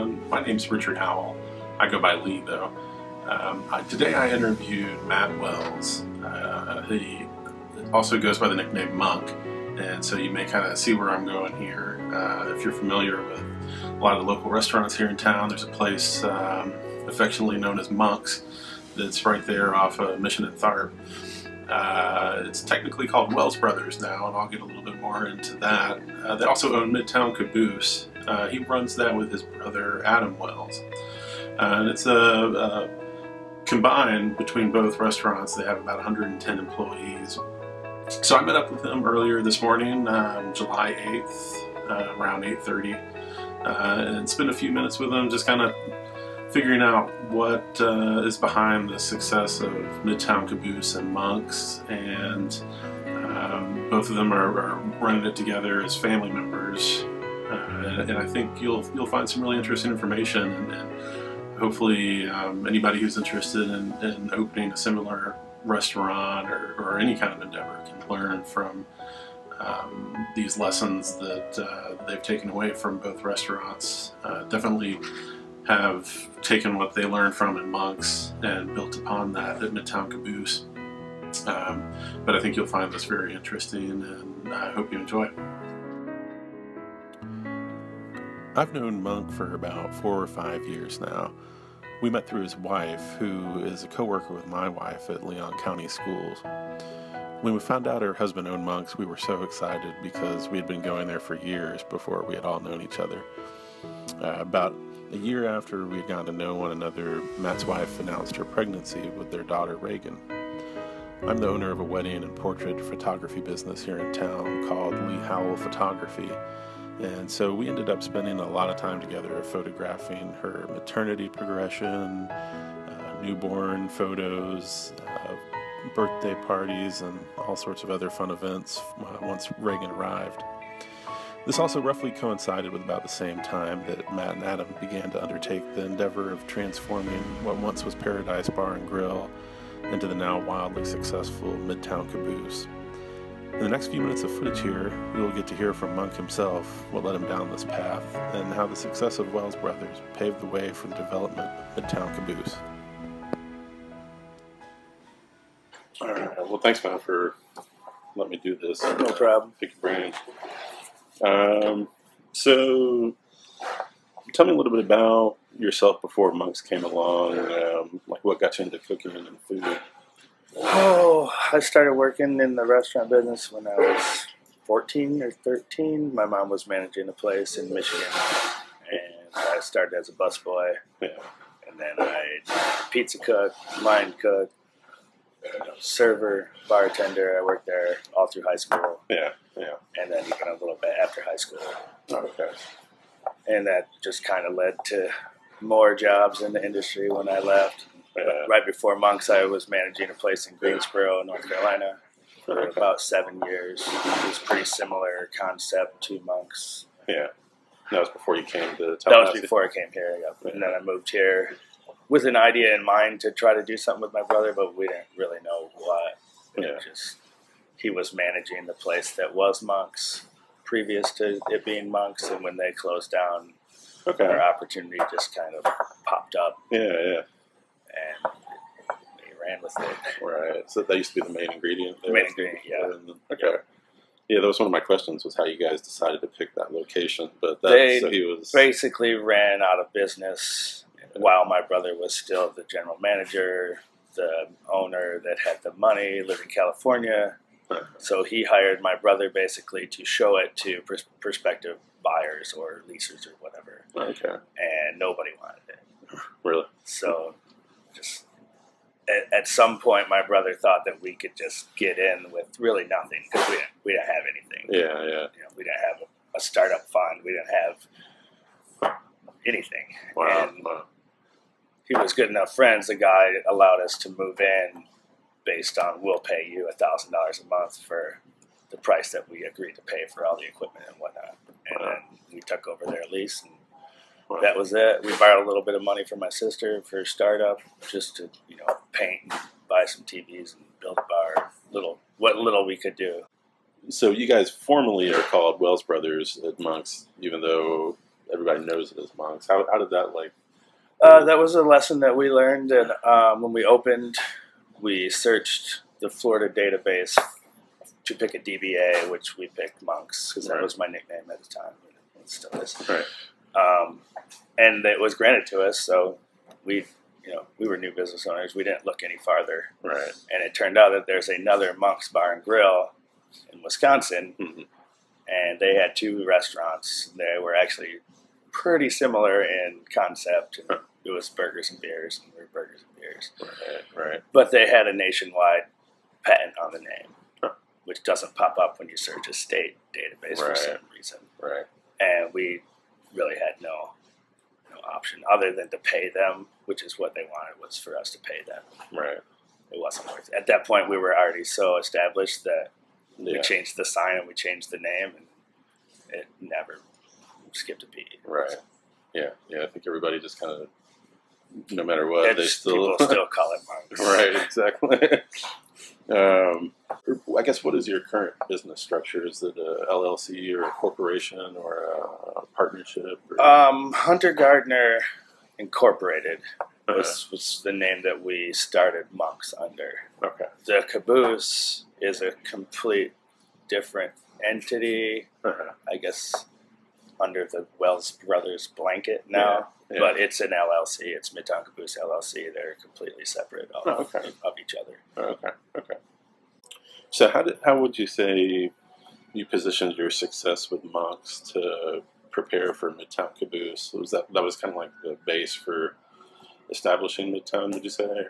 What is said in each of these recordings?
everyone. My name's Richard Howell. I go by Lee, though. Today I interviewed Matt Wells. He also goes by the nickname Monk, and so you may kind of see where I'm going here. If you're familiar with a lot of the local restaurants here in town, there's a place affectionately known as Monk's that's right there off of Mission and Tharp. It's technically called Wells Brothers now, and I'll get a little bit more into that. They also own Midtown Caboose. He runs that with his brother Adam Wells. And it's a combined between both restaurants, they have about 110 employees. So I met up with them earlier this morning, July 8th, around 8:30, and spent a few minutes with them just kind of figuring out what is behind the success of Midtown Caboose and Monk's, and both of them are running it together as family members, and I think you'll find some really interesting information, and hopefully anybody who's interested in opening a similar restaurant or any kind of endeavor can learn from these lessons that they've taken away from both restaurants. Definitely have taken what they learned from in Monk's and built upon that at Midtown Caboose. But I think you'll find this very interesting, and I hope you enjoy it. I've known Monk for about 4 or 5 years now. We met through his wife, who is a co-worker with my wife at Leon County Schools. When we found out her husband owned Monk's, we were so excited because we had been going there for years before we had all known each other. About a year after we had gotten to know one another, Matt's wife announced her pregnancy with their daughter, Reagan. I'm the owner of a wedding and portrait photography business here in town called Rhowell Photography, and so we ended up spending a lot of time together photographing her maternity progression, newborn photos, birthday parties, and all sorts of other fun events once Reagan arrived. This also roughly coincided with about the same time that Matt and Adam began to undertake the endeavor of transforming what once was Paradise Bar and Grill into the now wildly successful Midtown Caboose. In the next few minutes of footage here, you will get to hear from Monk himself what led him down this path, and how the success of Wells Brothers paved the way for the development of Midtown Caboose. All right, well, thanks, Matt, for letting me do this. No problem. Pick your brain. So tell me a little bit about yourself before Monk's came along, like what got you into cooking and food. Oh, I started working in the restaurant business when I was 14 or 13. My mom was managing a place in Michigan, and I started as a busboy. Yeah. And then I pizza cook, line cook, server, bartender. I worked there all through high school. Yeah. And then even a little bit after high school. Okay. And that just kind of led to more jobs in the industry when I left. Yeah. Right before Monk's, I was managing a place in Greensboro, North Carolina, for about 7 years. It was a pretty similar concept to Monk's. Yeah. That was before you came to Tallahassee? That was before I came here, yeah. And then I moved here with an idea in mind to try to do something with my brother, but we didn't really know what. Yeah. He was managing the place that was Monk's previous to it being Monk's, and when they closed down, our opportunity just kind of popped up. Yeah. And we ran with it. Right. So that used to be the main ingredient there? The main ingredient, yeah. Okay. Yeah, that was one of my questions, was how you guys decided to pick that location. But he basically ran out of business while my brother was still the general manager, the owner that had the money, lived in California. So he hired my brother basically to show it to prospective buyers or leasers or whatever. Okay. And nobody wanted it. Really? So just at some point, my brother thought that we could just get in with really nothing, because we didn't have anything. Yeah. We didn't have a startup fund. We didn't have anything. Wow. And he was good enough friends. The guy allowed us to move in based on, we'll pay you $1,000 a month for the price that we agreed to pay for all the equipment and whatnot. And then we took over their lease, and that was it. We borrowed a little bit of money from my sister for startup, just to paint, and buy some TVs, and build a bar. What little we could do. So you guys formally are called Wells Brothers at Monk's, even though everybody knows it as Monks. How did that like? That was a lesson that we learned, and when we opened, we searched the Florida database to pick a DBA, which we picked Monks because that was my nickname at the time. It still is. Right. And it was granted to us, so we were new business owners. We didn't look any farther. Right. And it turned out that there's another Monks Bar and Grill in Wisconsin, and they had 2 restaurants. They were actually pretty similar in concept. And it was burgers and beers, and we were burgers and beers. Right. But they had a nationwide patent on the name, which doesn't pop up when you search a state database for some reason. Right. And we really had no option other than to pay them, which is what they wanted, was for us to pay them. Right. It wasn't worth it. At that point, we were already so established that we changed the sign and we changed the name, and it never skipped a beat. Right. Yeah. I think everybody just kind of, no matter what, people still call it Monks. Right. Exactly. I guess, what is your current business structure? Is it a LLC or a corporation or a partnership? Hunter Gardner Incorporated was the name that we started Monks under. Okay. The caboose is a complete different entity, I guess, under the Wells Brothers blanket now. Yeah. But it's an LLC. It's Midtown Caboose LLC. They're completely separate of each other. Okay. So how would you say you positioned your success with Monks to prepare for Midtown Caboose? That was kind of like the base for establishing Midtown, would you say?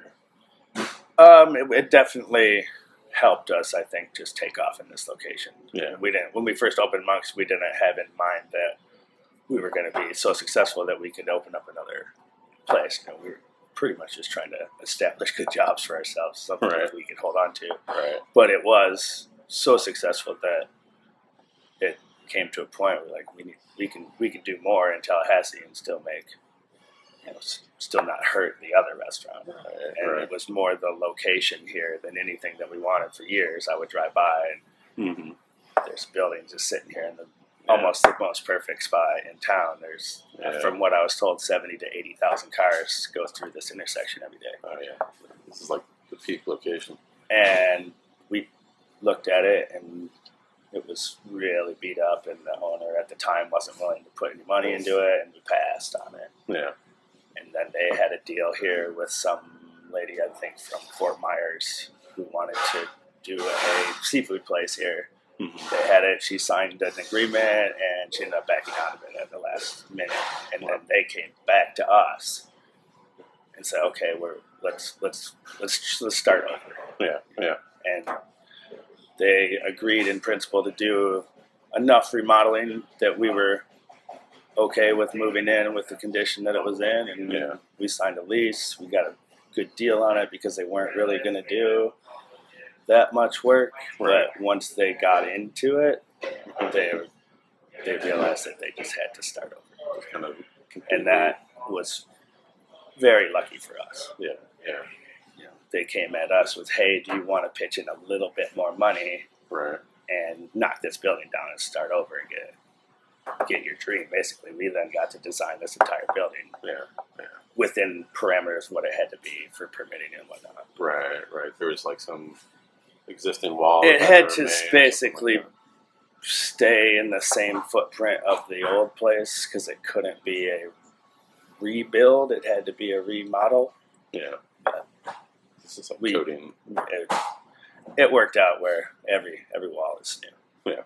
It definitely helped us, I think, just take off in this location. Yeah. When we first opened Monks, we didn't have in mind that we were going to be so successful that we could open up another place. We were pretty much just trying to establish good jobs for ourselves, something that we could hold on to. Right. But it was so successful that it came to a point where we can do more in Tallahassee and still make, still not hurt the other restaurant. And it was more the location here than anything that we wanted for years. I would drive by and there's buildings just sitting here in almost the most perfect spot in town. There's, from what I was told, 70 to 80,000 cars go through this intersection every day. Oh yeah, this is like the peak location. And we looked at it, and it was really beat up, and the owner at the time wasn't willing to put any money into it, and we passed on it. Yeah. And then they had a deal here with some lady, I think, from Fort Myers, who wanted to do a seafood place here. They had it. She signed an agreement, and she ended up backing out of it at the last minute. And then they came back to us and said, "Okay, let's start over." Yeah. And they agreed in principle to do enough remodeling that we were okay with moving in with the condition that it was in. And we signed a lease. We got a good deal on it because they weren't really going to do that much work, but once they got into it, they realized that they just had to start over, and that was very lucky for us. Yeah. They came at us with, "Hey, do you want to pitch in a little bit more money, and knock this building down and start over and get your dream?" Basically, we then got to design this entire building. Within parameters of what it had to be for permitting and whatnot. Right. There was like some existing wall. It had to basically stay in the same footprint of the old place because it couldn't be a rebuild. It had to be a remodel. Yeah. This is like coding. It worked out where every wall is new. Yeah.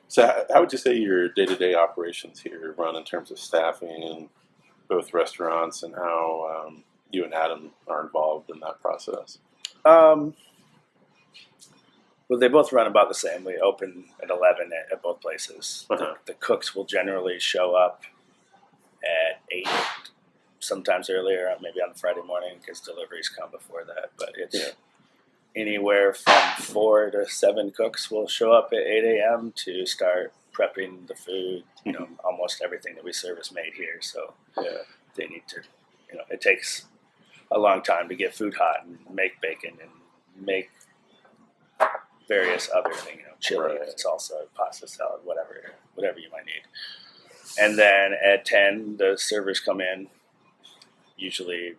So how would you say your day-to-day operations here run in terms of staffing in both restaurants, and how you and Adam are involved in that process? Well, they both run about the same. We open at 11 at both places. The cooks will generally show up at 8, sometimes earlier, maybe on Friday morning, because deliveries come before that. But it's anywhere from 4 to 7 cooks will show up at 8 a.m. to start prepping the food. Almost everything that we serve is made here, so they need to. It takes a long time to get food hot and make bacon and make various other things, chili, Right. salsa, pasta salad, whatever you might need. And then at 10, the servers come in, usually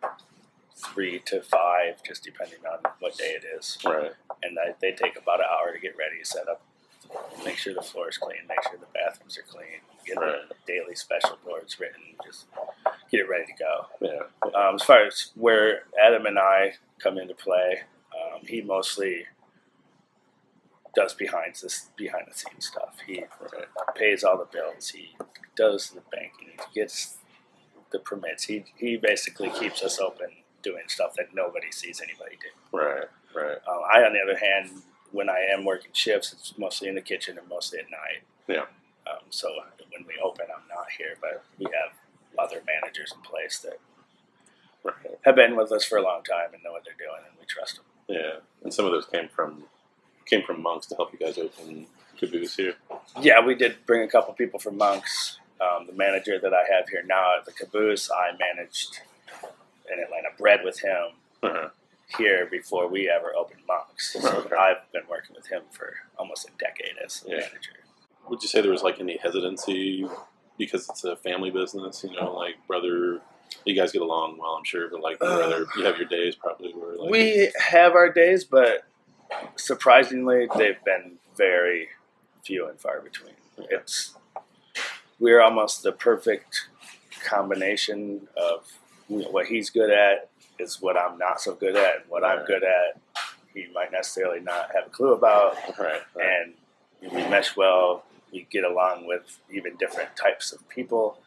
3 to 5, just depending on what day it is. Right. And they take about an hour to get ready, set up, make sure the floor is clean, make sure the bathrooms are clean, get the daily special boards written, just get it ready to go. Yeah. As far as where Adam and I come into play, he mostly does behind the scenes stuff. He pays all the bills. He does the banking. He gets the permits. He basically keeps us open, doing stuff that nobody sees anybody do. Right. Right. I, on the other hand, when I am working shifts, it's mostly in the kitchen and mostly at night. Yeah. So when we open, I'm not here, but we have other managers in place that have been with us for a long time and know what they're doing, and we trust them. Yeah. And some of those came from Monks to help you guys open Caboose here. Yeah, we did bring a couple people from Monks. The manager that I have here now at the Caboose, I managed in Atlanta, bred with him here before we ever opened Monks. So I've been working with him for almost a decade as a manager. Would you say there was like any hesitancy because it's a family business? Like brother, you guys get along well, I'm sure, but like brother, you have your days probably where like we have our days, but surprisingly, they've been very few and far between. We're almost the perfect combination of what he's good at is what I'm not so good at, and what I'm good at, he might necessarily not have a clue about. And we mesh well. We get along with even different types of people.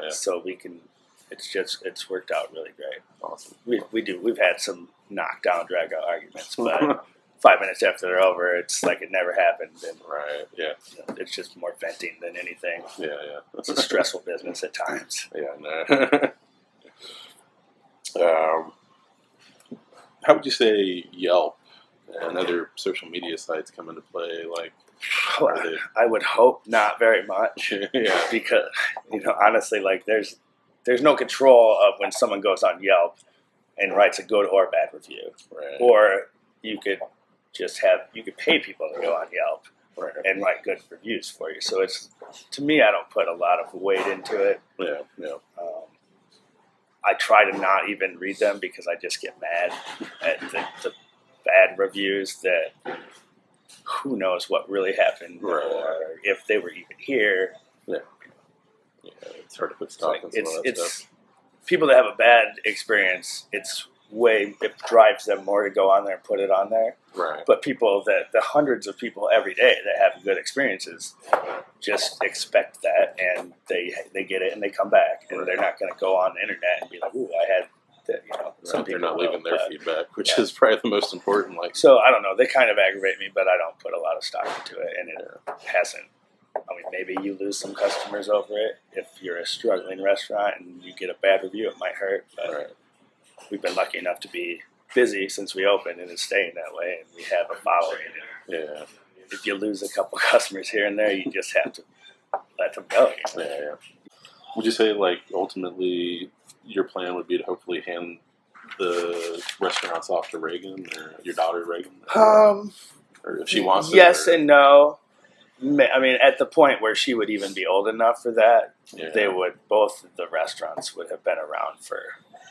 So we can. It's worked out really great. Awesome. We've had some knockdown, drag out arguments, but 5 minutes after they're over, it's like it never happened. And it's just more venting than anything. It's a stressful business at times. How would you say Yelp and other social media sites come into play? Like, I would hope not very much. Because honestly, like there's no control of when someone goes on Yelp and writes a good or bad review, or you could pay people to go on Yelp and write good reviews for you. So to me, I don't put a lot of weight into it. I try to not even read them because I just get mad at the bad reviews that who knows what really happened or if they were even here. It's hard to put stock in some of that stuff. People that have a bad experience, it drives them more to go on there and put it on there. But the hundreds of people every day that have good experiences just expect that, and they get it and they come back, and they're not going to go on the internet and be like, "Ooh, I had that." Some people they're not leaving their feedback, which is probably the most important. So I don't know. They kind of aggravate me, but I don't put a lot of stock into it, and it hasn't. I mean, maybe you lose some customers over it. If you're a struggling restaurant and you get a bad review, it might hurt. But we've been lucky enough to be busy since we opened, and it's staying that way, and we have a following. If you lose a couple customers here and there, you just have to let them go. Would you say, like, ultimately your plan would be to hopefully hand the restaurants off to Reagan or your daughter Reagan? Or if she wants to? Yes and no. I mean, at the point where she would even be old enough for that, both the restaurants would have been around for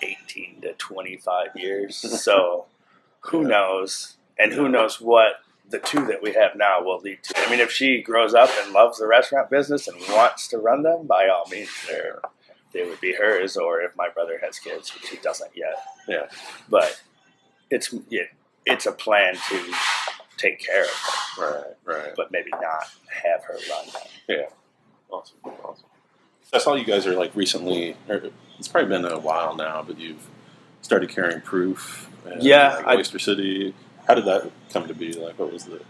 18 to 25 years. So who knows? And who knows what the two that we have now will lead to. I mean, if she grows up and loves the restaurant business and wants to run them, by all means, they would be hers. Or if my brother has kids, which he doesn't yet. But it's a plan to take care of her. But maybe not have her run them. Awesome. I saw you guys are like recently, it's probably been a while now, but you've started carrying Proof. And, Oyster City. How did that come to be? Like, what was the?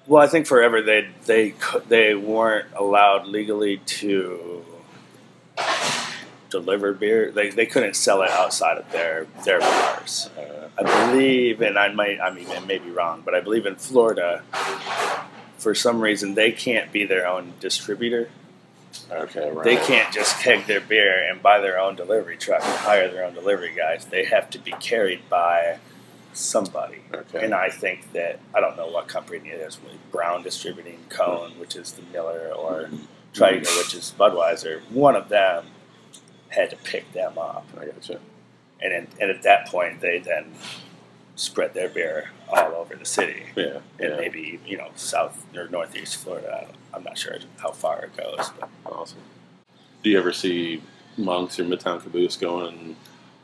Well, I think forever they weren't allowed legally to deliver beer. They couldn't sell it outside of their bars. I believe, and I may be wrong, but I believe in Florida, for some reason, they can't be their own distributor. They can't just keg their beer and buy their own delivery truck and hire their own delivery guys. They have to be carried by somebody. Okay. And I think that, I don't know what company it is, Brown Distributing, Cone, which is the Miller, or Trigo, which is Budweiser. One of them had to pick them up. I gotcha. And at that point, they then spread their beer all over the city. Yeah. And maybe, South or Northeast Florida. I'm not sure how far it goes. But. Awesome. Do you ever see Monks or Midtown Caboose going and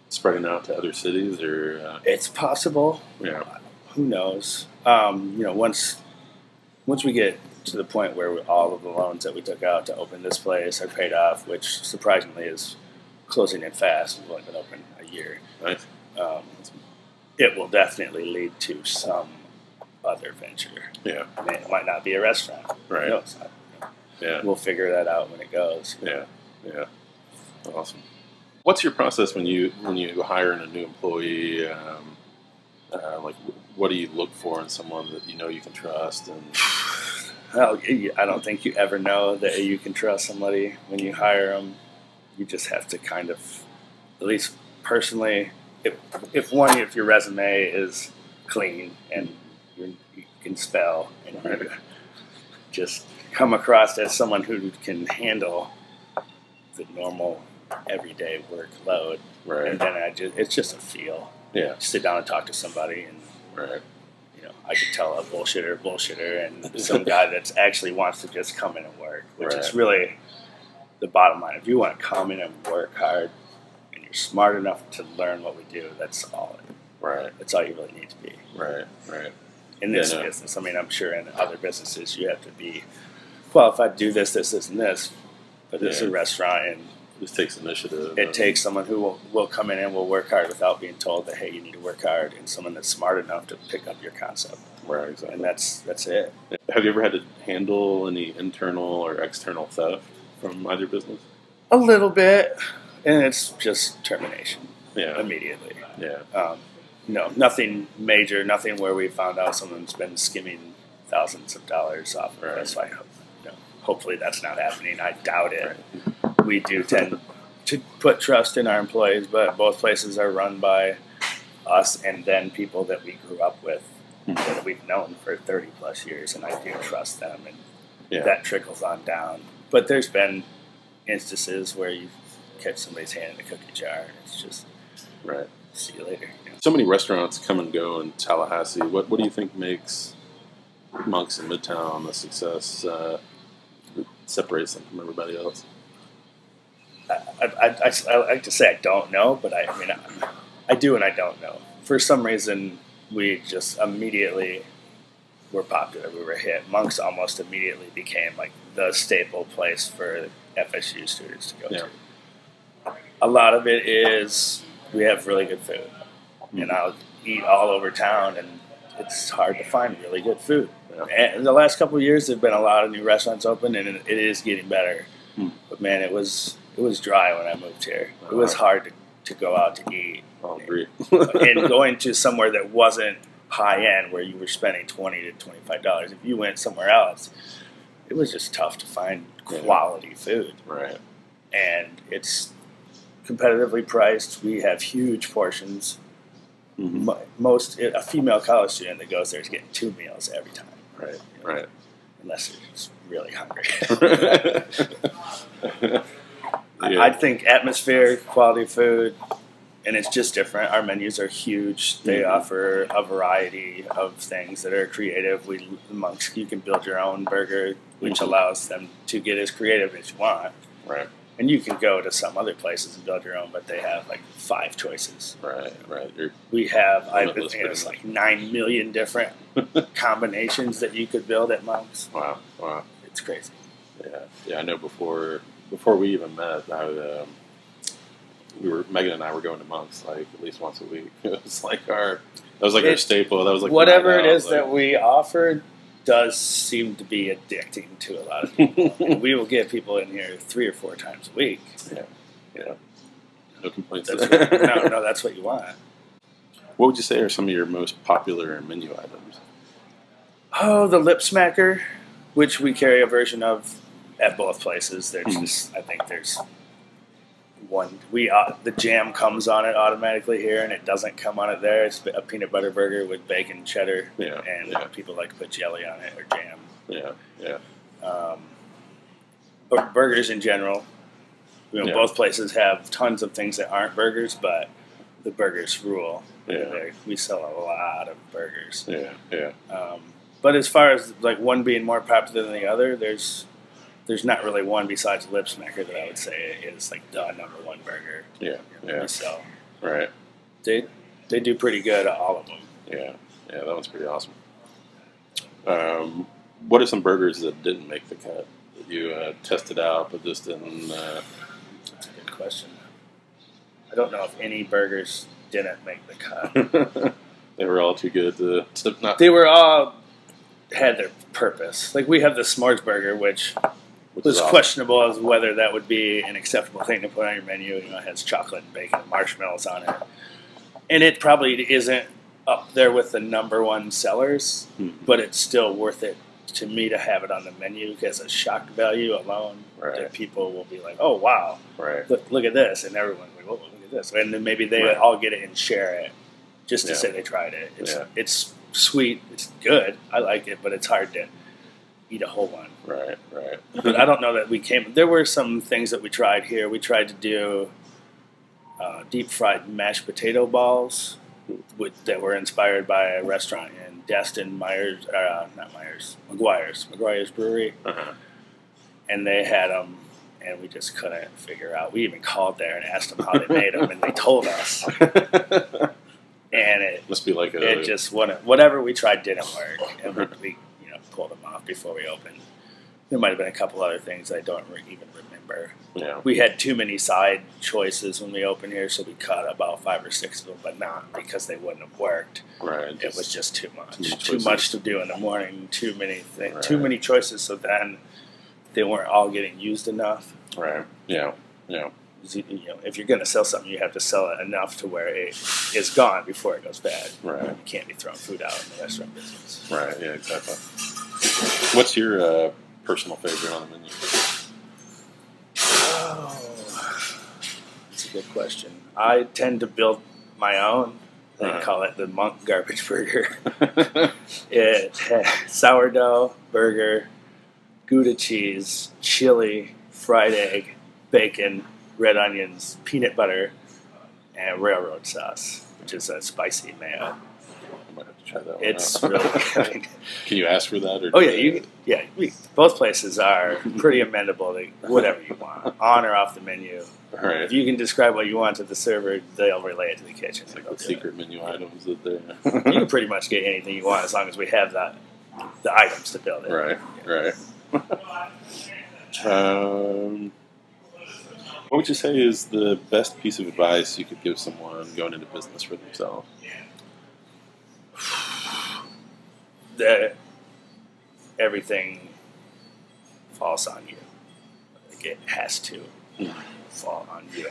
spreading out to other cities, or? It's possible. Yeah. Who knows? Once we get to the point where all of the loans that we took out to open this place are paid off, which surprisingly is closing in fast. We've only been open a year. Nice. It will definitely lead to some other venture. Yeah. I mean, it might not be a restaurant. Right. No, it's not. Yeah. We'll figure that out when it goes. Yeah. Yeah. Awesome. What's your process when you hire a new employee? Like, what do you look for in someone that you can trust? And Well, I don't think you ever know that you can trust somebody when you hire them. You just have to kind of, at least personally, if your resume is clean and you can spell and you just come across as someone who can handle the normal everyday workload, right. And then it's just a feel. Yeah. Sit down and talk to somebody, and right. I could tell a bullshitter, and some guy that actually wants to just come in and work, which is really the bottom line. If you want to come in and work hard, and you're smart enough to learn what we do, that's all. Right. That's all you really need to be. Right. Right. In this business, I mean, I'm sure in other businesses you have to be qualified to do this, and this. But this is a restaurant, and this takes initiative. It takes someone who will come in and will work hard without being told that, hey, you need to work hard, and someone that's smart enough to pick up your concept. Right, exactly. And that's it. Have you ever had to handle any internal or external theft from either business? A little bit, and it's just termination. Yeah. Immediately. Yeah. No, nothing major, nothing where we found out someone's been skimming thousands of dollars off of us. So hopefully that's not happening. I doubt it. Right. We do tend to put trust in our employees, but both places are run by us and then people that we grew up with, that we've known for 30 plus years, and I do trust them, and that trickles on down. But there's been instances where you catch somebody's hand in a cookie jar, and it's just see you later. So many restaurants come and go in Tallahassee. What do you think makes Monks in Midtown a success? Separates them from everybody else? I like to say I don't know, but I do and I don't know. For some reason, we just immediately were popular. We were hit. Monks almost immediately became like the staple place for FSU students to go to. A lot of it is we have really good food, and I'll eat all over town, and it's hard to find really good food. And the last couple of years, there've been a lot of new restaurants open, and it is getting better. But man, it was dry when I moved here. It was hard to go out to eat. I'll agree. And going to somewhere that wasn't high end, where you were spending $20 to $25. If you went somewhere else, it was just tough to find quality food. Right. And it's competitively priced. We have huge portions. A female college student that goes there is getting 2 meals every time. Right, right. Unless they're just really hungry. I think atmosphere, quality food, and it's just different. Our menus are huge. They offer a variety of things that are creative. Monks, you can build your own burger, which allows them to get as creative as you want. Right. And you can go to some other places and build your own, but they have like 5 choices. Right. We have, I think it's like 9 million different combinations that you could build at Monks. Wow. It's crazy. Yeah. I know before we even met, Megan and I were going to Monks like at least once a week. It was like our staple. That was like whatever it is that we offered does seem to be addicting to a lot of people. We will get people in here 3 or 4 times a week. Yeah. No complaints. No, that's what you want. What would you say are some of your most popular menu items? Oh, the lip smacker, which we carry a version of at both places. There's just, I think there's the jam comes on it automatically here, and it doesn't come on it there. It's a peanut butter burger with bacon, cheddar, and people like to put jelly on it or jam. But burgers in general, both places have tons of things that aren't burgers, but the burgers rule. We sell a lot of burgers. But as far as like one being more popular than the other, there's not really one besides Lip Smacker that I would say is like the number one burger. We sell. Right. They do pretty good, all of them. That one's pretty awesome. What are some burgers that didn't make the cut that you tested out but just didn't? That's a good question. I don't know if any burgers didn't make the cut. They were all too good to not. They were all had their purpose. Like we have the s'mores burger, which was awesome. Questionable as whether that would be an acceptable thing to put on your menu. It has chocolate and bacon and marshmallows on it. And it probably isn't up there with the number one sellers, but it's still worth it to me to have it on the menu because of shock value alone. That people will be like, oh, wow, look at this. And everyone's like, oh, look at this. And then maybe they all get it and share it just to say they tried it. It's sweet. It's good. I like it, but it's hard to eat a whole one. Right. But I don't know that there were some things that we tried here. We tried to do deep fried mashed potato balls that were inspired by a restaurant in Destin, McGuire's Brewery. And they had them, and we just couldn't figure out. We even called there and asked them how they made them, and they told us. And it must be like it just whatever we tried didn't work, and we pulled them off before we opened. There might have been a couple other things I don't even remember. We had too many side choices when we opened here, so we cut about 5 or 6 of them, but not because they wouldn't have worked. It was just too much. Too much to do in the morning. Too many things. Too many choices. So then they weren't all getting used enough. If you're going to sell something, you have to sell it enough to where it is gone before it goes bad. You can't be throwing food out in the restaurant business. Exactly. What's your personal favorite on the menu? That's a good question. I tend to build my own. I call it the Monk Garbage Burger. It has sourdough, burger, Gouda cheese, chili, fried egg, bacon, red onions, peanut butter, and railroad sauce, which is a spicy mayo. I might have to try that one It's out. really good. Can you ask for that? Or both places are pretty amenable to whatever you want, on or off the menu. If you can describe what you want to the server, they'll relay it to the kitchen. It's like the secret menu items that they. You can pretty much get anything you want as long as we have the items to build it. Right. What would you say is the best piece of advice you could give someone going into business for themselves? That everything falls on you. Like it has to fall on you.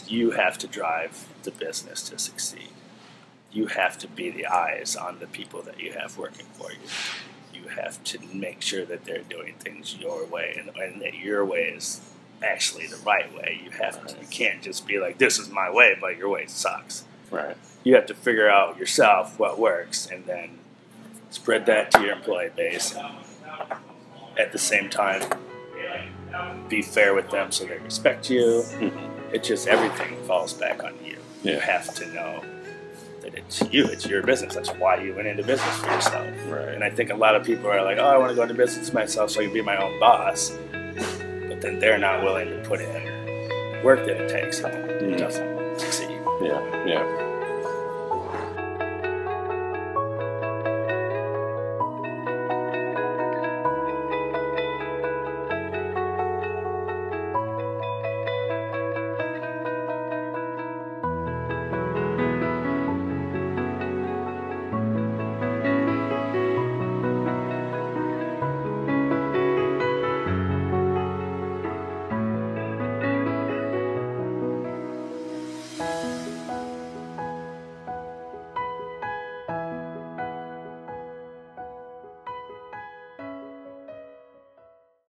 You have to drive the business to succeed. You have to be the eyes on the people that you have working for you. You have to make sure that they're doing things your way, and that your way is actually the right way. You can't just be like, this is my way, but your way sucks. You have to figure out yourself what works, and then spread that to your employee base. And at the same time, be fair with them so they respect you. It just, everything falls back on you. You have to know that it's you, it's your business. That's why you went into business for yourself. And I think a lot of people are like, oh, I want to go into business myself so I can be my own boss. But then they're not willing to put in work that it takes, and it doesn't succeed.